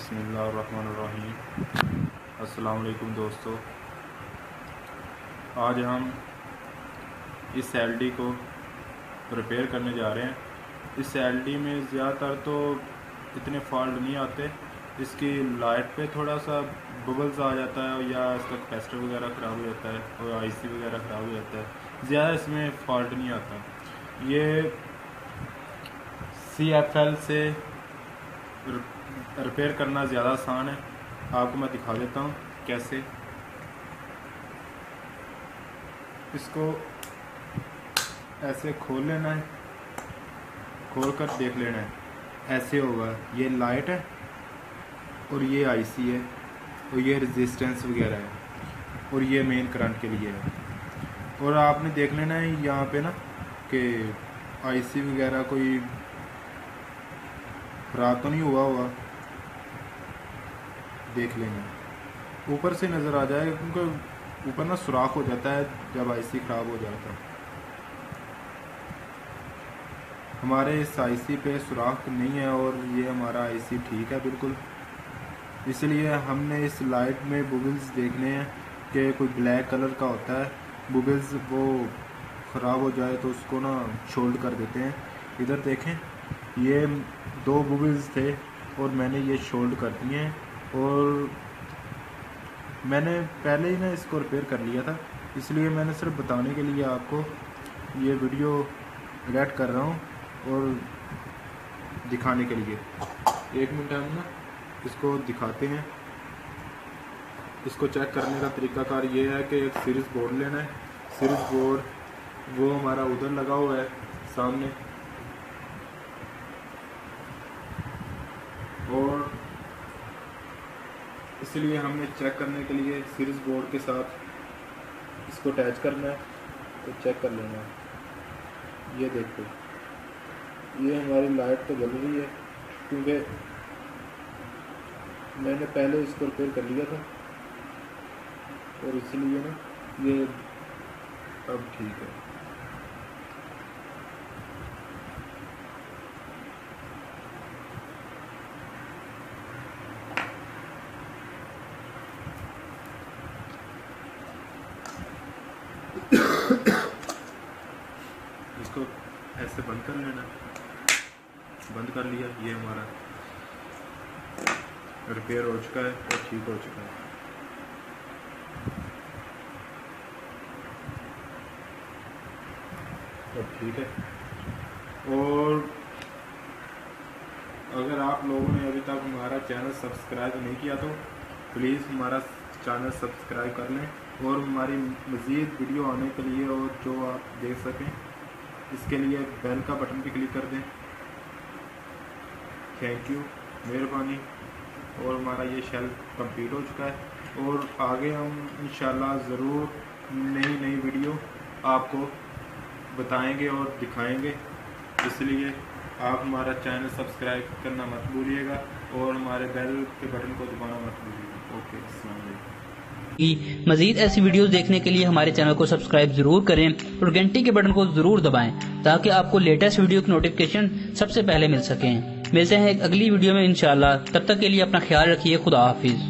बिस्मिल्लाहिर्रहमानिर्रहीम। अस्सलाम वालेकुम दोस्तों, आज हम इस एलडी को रिपेयर करने जा रहे हैं। इस एलडी में ज़्यादातर तो इतने फॉल्ट नहीं आते। इसकी लाइट पे थोड़ा सा बबल्स आ जाता है या इसका कैपेसिटर वगैरह ख़राब हो जाता है और आईसी वगैरह ख़राब हो जाता है। ज़्यादा इसमें फॉल्ट नहीं आता। ये CFL से रिपेयर करना ज़्यादा आसान है। आपको मैं दिखा देता हूँ कैसे। इसको ऐसे खोल लेना है, खोल कर देख लेना है। ऐसे होगा, ये लाइट है और ये आईसी है और ये रेजिस्टेंस वगैरह है और ये मेन करंट के लिए है। और आपने देख लेना है यहाँ पे ना कि आईसी वगैरह कोई ख़राब तो नहीं हुआ होगा। देख लेना, ऊपर से नज़र आ जाए क्योंकि ऊपर ना सुराख हो जाता है जब आईसी ख़राब हो जाता है। हमारे इस आईसी पे सुराख नहीं है और ये हमारा आईसी ठीक है बिल्कुल। इसलिए हमने इस लाइट में बुबल्स देखने हैं कि कोई ब्लैक कलर का होता है बुबल्स, वो ख़राब हो जाए तो उसको ना शोल्ड कर देते हैं। इधर देखें, ये 2 बुबल्स थे और मैंने ये शोल्ड कर दिए हैं। और मैंने पहले ही ना इसको रिपेयर कर लिया था, इसलिए मैंने सिर्फ बताने के लिए आपको ये वीडियो रिकॉर्ड कर रहा हूँ और दिखाने के लिए। 1 मिनट हम ना इसको दिखाते हैं। इसको चेक करने का तरीकाकार ये है कि एक सीरीज बोर्ड लेना है। सीरीज बोर्ड वो हमारा उधर लगा हुआ है सामने, और इसलिए हमने चेक करने के लिए सीरीज बोर्ड के साथ इसको अटैच करना है तो चेक कर लेना है। ये देखो, ये हमारी लाइट तो जल रही है क्योंकि मैंने पहले इसको रिपेयर कर लिया था और इसलिए ना ये अब ठीक है। इसको ऐसे बंद कर लेना। बंद कर लिया, ये हमारा रिपेयर हो चुका है और ठीक हो चुका है। अब ठीक है। और अगर आप लोगों ने अभी तक हमारा चैनल सब्सक्राइब नहीं किया तो प्लीज़ हमारा चैनल सब्सक्राइब कर लें और हमारी मज़ीद वीडियो आने के लिए और जो आप देख सकें इसके लिए बेल का बटन भी क्लिक कर दें। थैंक यू, मेहरबानी। और हमारा ये शेल कंप्लीट हो चुका है और आगे हम इंशाल्लाह ज़रूर नई वीडियो आपको बताएंगे और दिखाएंगे। इसलिए आप हमारा चैनल सब्सक्राइब करना मत भूलिएगा और हमारे बेल के बटन को दबाना मत भूलिएगा। ओके, अस्सलाम वालेकुम। मजीद ऐसी वीडियोस देखने के लिए हमारे चैनल को सब्सक्राइब जरूर करें और घंटी के बटन को जरूर दबाएं ताकि आपको लेटेस्ट वीडियो की नोटिफिकेशन सबसे पहले मिल सकें। मिलते हैं एक अगली वीडियो में इंशाल्लाह। तब तक के लिए अपना ख्याल रखिए। खुदा हाफिज।